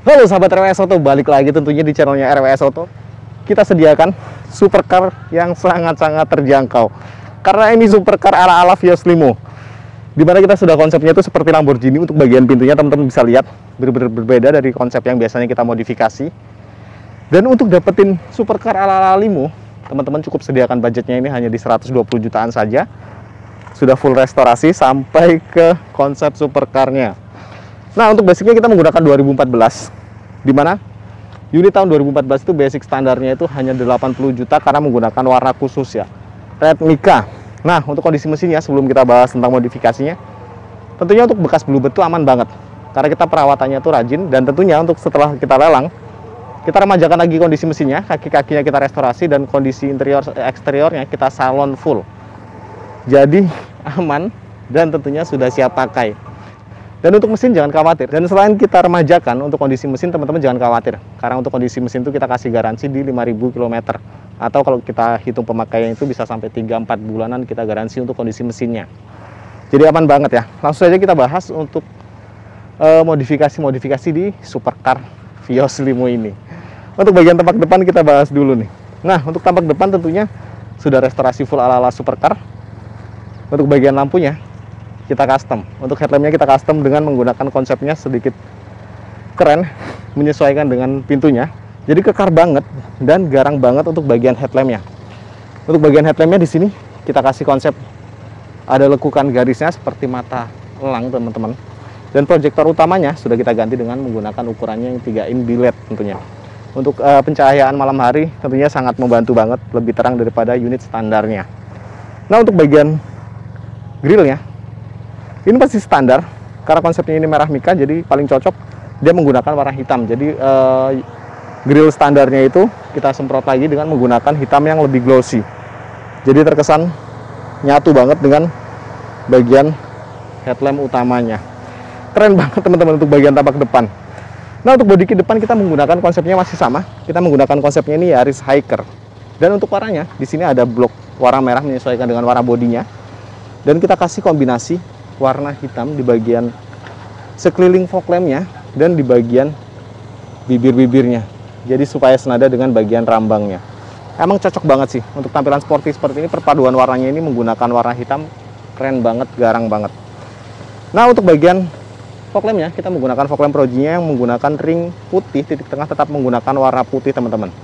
Halo sahabat RWS Auto, balik lagi tentunya di channelnya RWS Auto. Kita sediakan supercar yang sangat-sangat terjangkau. Karena ini supercar ala-ala Vios Limo. Dimana kita sudah konsepnya itu seperti Lamborghini. Untuk bagian pintunya teman-teman bisa lihat berbeda dari konsep yang biasanya kita modifikasi. Dan untuk dapetin supercar ala-ala Limo, teman-teman cukup sediakan budgetnya ini hanya di 120 jutaan saja. Sudah full restorasi sampai ke konsep supercarnya. Nah, untuk basicnya kita menggunakan 2014, dimana unit tahun 2014 itu basic standarnya itu hanya 80 juta karena menggunakan warna khusus ya, red mica. Nah, untuk kondisi mesinnya sebelum kita bahas tentang modifikasinya, tentunya untuk bekas bluebird itu aman banget karena kita perawatannya itu rajin. Dan tentunya untuk setelah kita lelang, kita remajakan lagi kondisi mesinnya, kaki-kakinya kita restorasi, dan kondisi interior eksteriornya kita salon full. Jadi aman dan tentunya sudah siap pakai. Dan untuk mesin jangan khawatir. Dan selain kita remajakan, untuk kondisi mesin teman-teman jangan khawatir. Karena untuk kondisi mesin itu kita kasih garansi di 5.000 km. Atau kalau kita hitung pemakaian itu bisa sampai 3-4 bulanan kita garansi untuk kondisi mesinnya. Jadi aman banget ya. Langsung saja kita bahas untuk modifikasi-modifikasi di supercar Vios Limo ini. Untuk bagian tampak depan kita bahas dulu nih. Nah, untuk tampak depan tentunya sudah restorasi full ala-ala supercar. Untuk bagian lampunya kita custom. Untuk headlampnya kita custom dengan menggunakan konsepnya sedikit keren, menyesuaikan dengan pintunya. Jadi kekar banget dan garang banget untuk bagian headlampnya. Untuk bagian headlampnya di sini kita kasih konsep ada lekukan garisnya seperti mata elang teman-teman. Dan proyektor utamanya sudah kita ganti dengan menggunakan ukurannya yang 3 in biled tentunya. Untuk pencahayaan malam hari tentunya sangat membantu banget, lebih terang daripada unit standarnya. Nah, untuk bagian grillnya ini pasti standar, karena konsepnya ini merah mica, jadi paling cocok dia menggunakan warna hitam. Jadi grill standarnya itu kita semprot lagi dengan menggunakan hitam yang lebih glossy. Jadi terkesan nyatu banget dengan bagian headlamp utamanya. Keren banget teman-teman untuk bagian tampak depan. Nah, untuk bodi kit depan kita menggunakan konsepnya masih sama. Kita menggunakan konsepnya ini Yaris Hiker. Dan untuk warnanya di sini ada blok warna merah menyesuaikan dengan warna bodinya. Dan kita kasih kombinasi warna hitam di bagian sekeliling fog lampnya dan di bagian bibir-bibirnya, jadi supaya senada dengan bagian rambangnya. Emang cocok banget sih untuk tampilan sporty seperti ini. Perpaduan warnanya ini menggunakan warna hitam, keren banget, garang banget. Nah, untuk bagian fog lampnya kita menggunakan fog lamp Progy-nya yang menggunakan ring putih, titik tengah tetap menggunakan warna putih teman-teman.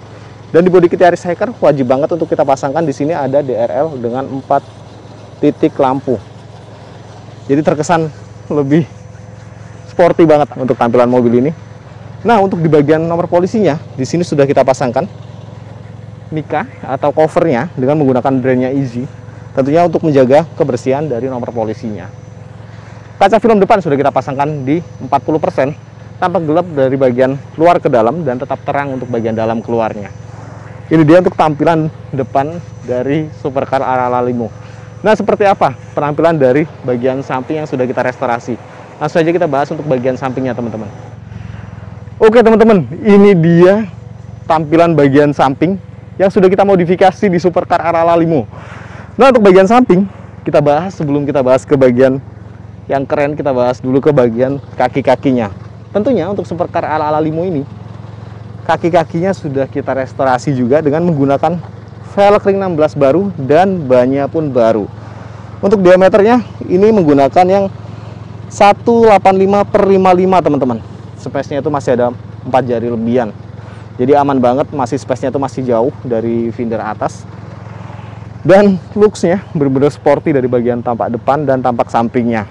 Dan di bodi kit Yaris Hiker wajib banget untuk kita pasangkan di sini ada DRL dengan 4 titik lampu. Jadi terkesan lebih sporty banget untuk tampilan mobil ini. Nah, untuk di bagian nomor polisinya, di sini sudah kita pasangkan mica atau covernya dengan menggunakan brandnya Easy. Tentunya untuk menjaga kebersihan dari nomor polisinya. Kaca film depan sudah kita pasangkan di 40%, tampak gelap dari bagian luar ke dalam dan tetap terang untuk bagian dalam keluarnya. Ini dia untuk tampilan depan dari supercar ala-ala Limo. Nah, seperti apa penampilan dari bagian samping yang sudah kita restorasi? Langsung saja kita bahas untuk bagian sampingnya teman-teman. Oke teman-teman, ini dia tampilan bagian samping yang sudah kita modifikasi di supercar ala-ala Limo. Nah, untuk bagian samping kita bahas, sebelum kita bahas ke bagian yang keren, kita bahas dulu ke bagian kaki-kakinya. Tentunya untuk supercar ala-ala Limo ini, kaki-kakinya sudah kita restorasi juga dengan menggunakan velg ring 16 baru dan bannya pun baru. Untuk diameternya ini menggunakan yang 185/55 teman-teman. Space-nya itu masih ada 4 jari lebihan. Jadi aman banget, masih space-nya itu masih jauh dari fender atas. Dan looks-nya benar-benar sporty dari bagian tampak depan dan tampak sampingnya.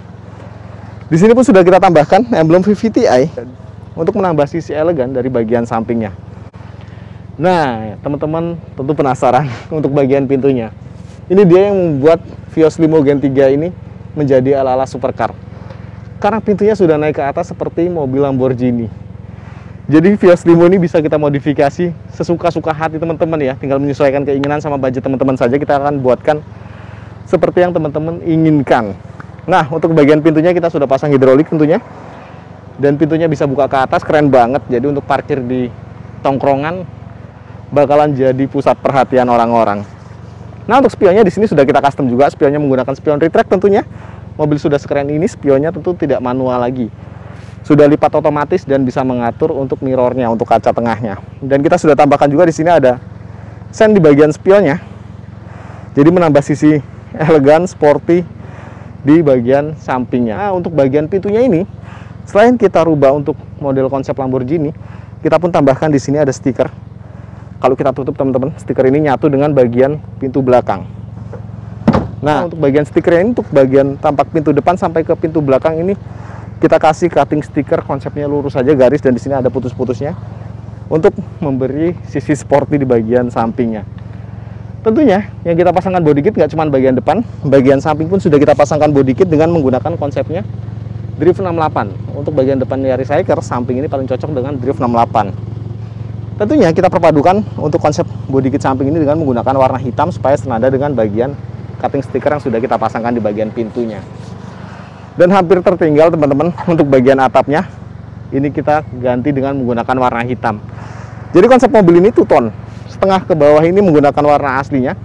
Di sini pun sudah kita tambahkan emblem VVTi untuk menambah sisi elegan dari bagian sampingnya. Nah, teman-teman tentu penasaran untuk bagian pintunya. Ini dia yang membuat Vios Limo Gen 3 ini menjadi ala-ala supercar. Karena pintunya sudah naik ke atas seperti mobil Lamborghini. Jadi Vios Limo ini bisa kita modifikasi sesuka-suka hati teman-teman ya. Tinggal menyesuaikan keinginan sama budget teman-teman saja. Kita akan buatkan seperti yang teman-teman inginkan. Nah, untuk bagian pintunya kita sudah pasang hidrolik tentunya. Dan pintunya bisa buka ke atas, keren banget. Jadi untuk parkir di tongkrongan bakalan jadi pusat perhatian orang-orang. Nah, untuk spionnya di sini sudah kita custom juga. Spionnya menggunakan spion retract tentunya. Mobil sudah sekeren ini, spionnya tentu tidak manual lagi. sudah lipat otomatis dan bisa mengatur untuk mirrornya, untuk kaca tengahnya. Dan kita sudah tambahkan juga di sini ada sen di bagian spionnya. Jadi menambah sisi elegan, sporty di bagian sampingnya. Nah, untuk bagian pintunya ini, selain kita rubah untuk model konsep Lamborghini, kita pun tambahkan di sini ada stiker. Kalau kita tutup teman-teman, stiker ini nyatu dengan bagian pintu belakang. Nah, untuk bagian stikernya ini, untuk bagian tampak pintu depan sampai ke pintu belakang ini, kita kasih cutting stiker, konsepnya lurus saja garis, dan di sini ada putus-putusnya untuk memberi sisi sporty di bagian sampingnya. Tentunya yang kita pasangkan body kit nggak cuma bagian depan, bagian samping pun sudah kita pasangkan body kit dengan menggunakan konsepnya drift 68. Untuk bagian depan Yaris Hiker, samping ini paling cocok dengan drift 68. Tentunya kita perpadukan untuk konsep body kit samping ini dengan menggunakan warna hitam supaya senada dengan bagian cutting stiker yang sudah kita pasangkan di bagian pintunya. Dan hampir tertinggal teman-teman, untuk bagian atapnya ini kita ganti dengan menggunakan warna hitam. Jadi konsep mobil ini two-tone, setengah ke bawah ini menggunakan warna aslinya,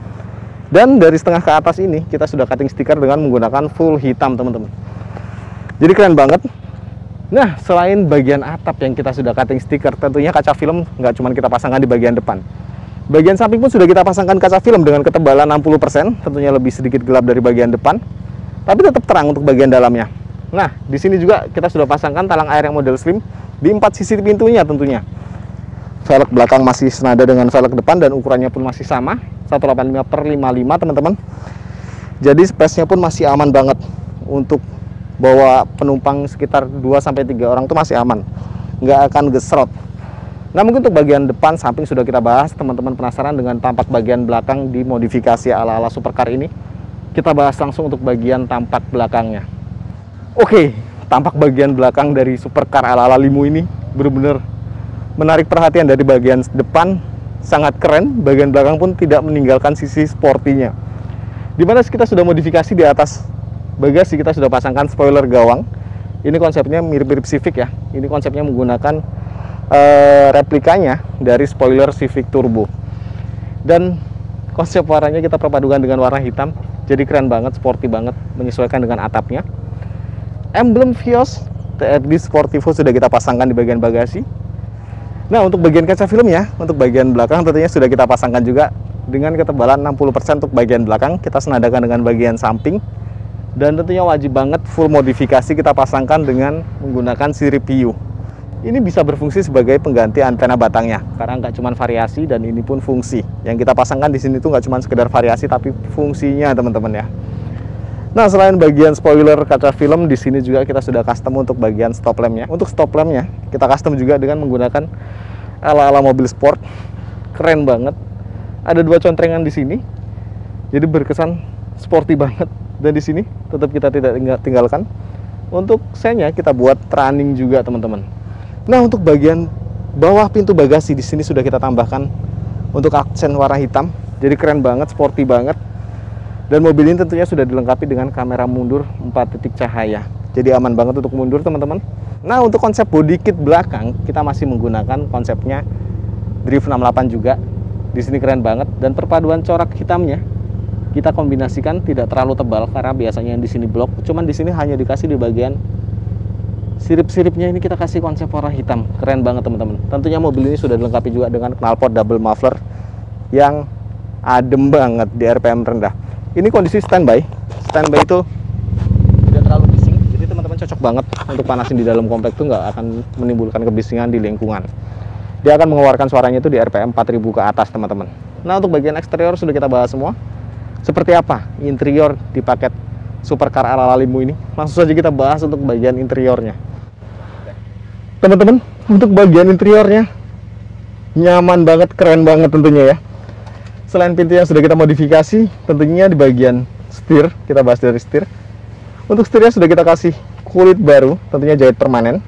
dan dari setengah ke atas ini kita sudah cutting stiker dengan menggunakan full hitam teman-teman. Jadi keren banget. Nah, selain bagian atap yang kita sudah cutting stiker, tentunya kaca film nggak cuma kita pasangkan di bagian depan. Bagian samping pun sudah kita pasangkan kaca film dengan ketebalan 60%, tentunya lebih sedikit gelap dari bagian depan, tapi tetap terang untuk bagian dalamnya. Nah, di sini juga kita sudah pasangkan talang air yang model slim di 4 sisi pintunya tentunya. Velg belakang masih senada dengan velg depan dan ukurannya pun masih sama, 185/55 teman-teman. Jadi space-nya pun masih aman banget untuk bawa penumpang sekitar 2-3 orang itu masih aman, nggak akan gesrot. Nah, mungkin untuk bagian depan samping sudah kita bahas. Teman-teman penasaran dengan tampak bagian belakang di modifikasi ala-ala supercar ini? Kita bahas langsung untuk bagian tampak belakangnya. Oke, tampak bagian belakang dari supercar ala-ala limo ini benar-benar menarik perhatian. Dari bagian depan sangat keren, bagian belakang pun tidak meninggalkan sisi sportinya. Dimana kita sudah modifikasi di atas bagasi, kita sudah pasangkan spoiler gawang. Ini konsepnya mirip-mirip Civic ya. Ini konsepnya menggunakan replikanya dari spoiler Civic Turbo. Dan konsep warnanya kita perpadukan dengan warna hitam. Jadi keren banget, sporty banget, menyesuaikan dengan atapnya. Emblem Vios TRD Sportivo sudah kita pasangkan di bagian bagasi. Nah, untuk bagian kaca filmnya, untuk bagian belakang tentunya sudah kita pasangkan juga dengan ketebalan 60% untuk bagian belakang. Kita senadakan dengan bagian samping. Dan tentunya wajib banget full modifikasi kita pasangkan dengan menggunakan sirip hiu. Ini bisa berfungsi sebagai pengganti antena batangnya, karena nggak cuma variasi dan ini pun fungsi. Yang kita pasangkan di sini tuh nggak cuma sekedar variasi, tapi fungsinya teman-teman ya. Nah, selain bagian spoiler kaca film, di sini juga kita sudah custom untuk bagian stop lampnya. Untuk stop lampnya kita custom juga dengan menggunakan ala-ala mobil sport. Keren banget. Ada 2 contrengan di sini, jadi berkesan sporty banget. Dan di sini tetap kita tidak tinggalkan. Untuk sennya kita buat running juga teman-teman. Nah, untuk bagian bawah pintu bagasi di sini sudah kita tambahkan untuk aksen warna hitam. Jadi keren banget, sporty banget. Dan mobil ini tentunya sudah dilengkapi dengan kamera mundur 4 titik cahaya. Jadi aman banget untuk mundur teman-teman. Nah, untuk konsep body kit belakang kita masih menggunakan konsepnya drift 68 juga. Di sini keren banget, dan perpaduan corak hitamnya kita kombinasikan tidak terlalu tebal karena biasanya yang di sini blok. Cuman di sini hanya dikasih di bagian sirip-siripnya ini kita kasih konsep warna hitam. Keren banget teman-teman. Tentunya mobil ini sudah dilengkapi juga dengan knalpot double muffler yang adem banget di RPM rendah. Ini kondisi standby. Standby itu tidak terlalu bising, jadi teman-teman cocok banget untuk panasin di dalam komplek tuh, nggak akan menimbulkan kebisingan di lingkungan. Dia akan mengeluarkan suaranya itu di RPM 4000 ke atas teman-teman. Nah, untuk bagian eksterior sudah kita bahas semua. Seperti apa interior di paket supercar ala-ala limo ini? Langsung saja kita bahas untuk bagian interiornya. Teman-teman, untuk bagian interiornya nyaman banget, keren banget tentunya ya. Selain pintu yang sudah kita modifikasi, tentunya di bagian setir, kita bahas dari setir. Untuk setirnya sudah kita kasih kulit baru, tentunya jahit permanen.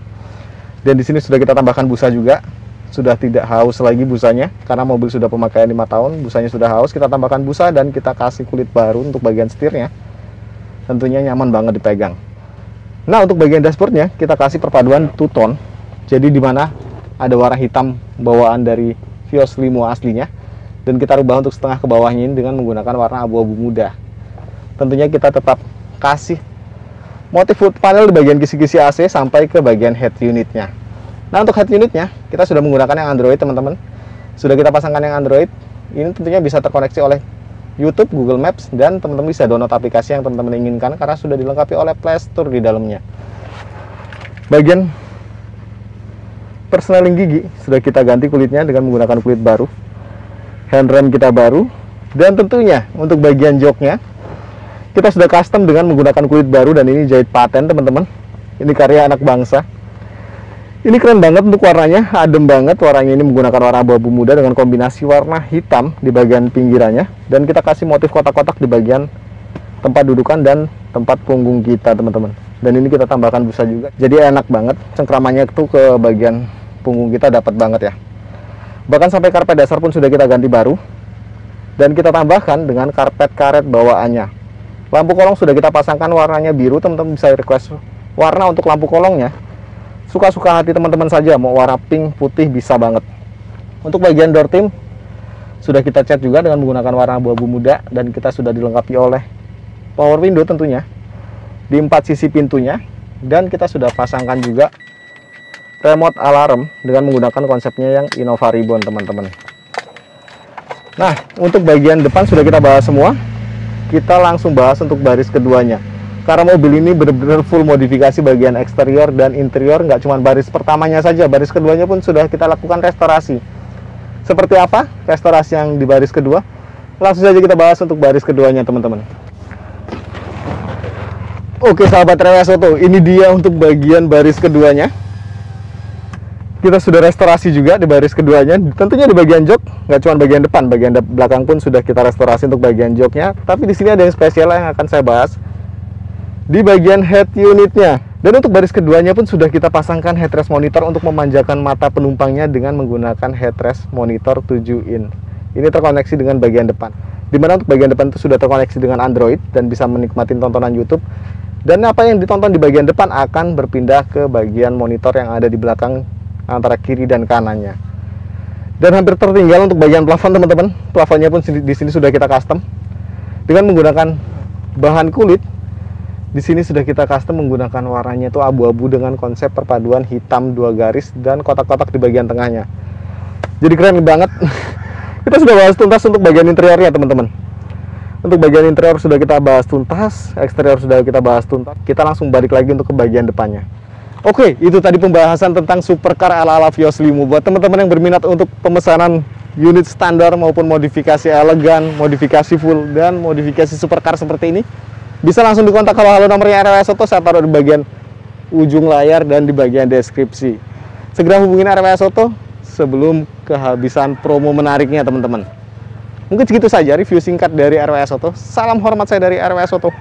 Dan di sini sudah kita tambahkan busa juga. Sudah tidak haus lagi busanya, karena mobil sudah pemakaian 5 tahun, busanya sudah haus. Kita tambahkan busa dan kita kasih kulit baru untuk bagian setirnya. Tentunya nyaman banget dipegang. Nah, untuk bagian dashboardnya kita kasih perpaduan two-tone. Jadi di mana ada warna hitam bawaan dari Vios Limo aslinya, dan kita rubah untuk setengah ke bawahnya ini dengan menggunakan warna abu-abu muda. Tentunya kita tetap kasih motif wood panel di bagian kisi-kisi AC sampai ke bagian head unitnya. Nah, untuk head unitnya kita sudah menggunakan yang Android, teman-teman. Sudah kita pasangkan yang Android. Ini tentunya bisa terkoneksi oleh YouTube, Google Maps, dan teman-teman bisa download aplikasi yang teman-teman inginkan karena sudah dilengkapi oleh Play Store di dalamnya. Bagian persneling gigi sudah kita ganti kulitnya dengan menggunakan kulit baru. Handrem kita baru, dan tentunya untuk bagian joknya kita sudah custom dengan menggunakan kulit baru, dan ini jahit paten, teman-teman. Ini karya anak bangsa. Ini keren banget untuk warnanya, adem banget. Warnanya ini menggunakan warna abu-abu muda dengan kombinasi warna hitam di bagian pinggirannya, dan kita kasih motif kotak-kotak di bagian tempat dudukan dan tempat punggung kita, teman-teman. Dan ini kita tambahkan busa juga, jadi enak banget. Cengkramannya itu ke bagian punggung kita dapat banget ya. Bahkan sampai karpet dasar pun sudah kita ganti baru, dan kita tambahkan dengan karpet karet bawaannya. Lampu kolong sudah kita pasangkan warnanya biru, teman-teman bisa request warna untuk lampu kolongnya. Suka-suka hati teman-teman saja, mau warna pink, putih bisa banget. Untuk bagian door trim sudah kita cat juga dengan menggunakan warna abu-abu muda, dan kita sudah dilengkapi oleh power window tentunya di 4 sisi pintunya, dan kita sudah pasangkan juga remote alarm dengan menggunakan konsepnya yang Innova Ribbon, teman-teman. Nah, untuk bagian depan sudah kita bahas semua. Kita langsung bahas untuk baris keduanya. Karena mobil ini benar-benar full modifikasi bagian eksterior dan interior, nggak cuma baris pertamanya saja, baris keduanya pun sudah kita lakukan restorasi. Seperti apa restorasi yang di baris kedua? Langsung saja kita bahas untuk baris keduanya, teman-teman. Oke, sahabat RWS Auto, ini dia untuk bagian baris keduanya. Kita sudah restorasi juga di baris keduanya, tentunya di bagian jok, nggak cuma bagian depan, bagian belakang pun sudah kita restorasi untuk bagian joknya. Tapi di sini ada yang spesial yang akan saya bahas di bagian head unitnya. Dan untuk baris keduanya pun sudah kita pasangkan headrest monitor untuk memanjakan mata penumpangnya dengan menggunakan headrest monitor 7 in. Ini terkoneksi dengan bagian depan, dimana untuk bagian depan itu sudah terkoneksi dengan Android dan bisa menikmati tontonan YouTube. Dan apa yang ditonton di bagian depan akan berpindah ke bagian monitor yang ada di belakang antara kiri dan kanannya. Dan hampir tertinggal untuk bagian plafon, teman-teman. Plafonnya pun di sini sudah kita custom dengan menggunakan bahan kulit. Di sini sudah kita custom menggunakan warnanya itu abu-abu dengan konsep perpaduan hitam 2 garis dan kotak-kotak di bagian tengahnya. Jadi keren banget. Kita sudah bahas tuntas untuk bagian interiornya, teman-teman. Untuk bagian interior sudah kita bahas tuntas, eksterior sudah kita bahas tuntas. Kita langsung balik lagi untuk ke bagian depannya. Oke, itu tadi pembahasan tentang supercar ala-ala Vios Limo. Buat teman-teman yang berminat untuk pemesanan unit standar maupun modifikasi elegan, modifikasi full, dan modifikasi supercar seperti ini, bisa langsung dikontak. Kalau halo nomornya RWS Auto saya taruh di bagian ujung layar dan di bagian deskripsi. Segera hubungin RWS Auto sebelum kehabisan promo menariknya, teman-teman. Mungkin segitu saja review singkat dari RWS Auto. Salam hormat saya dari RWS Auto.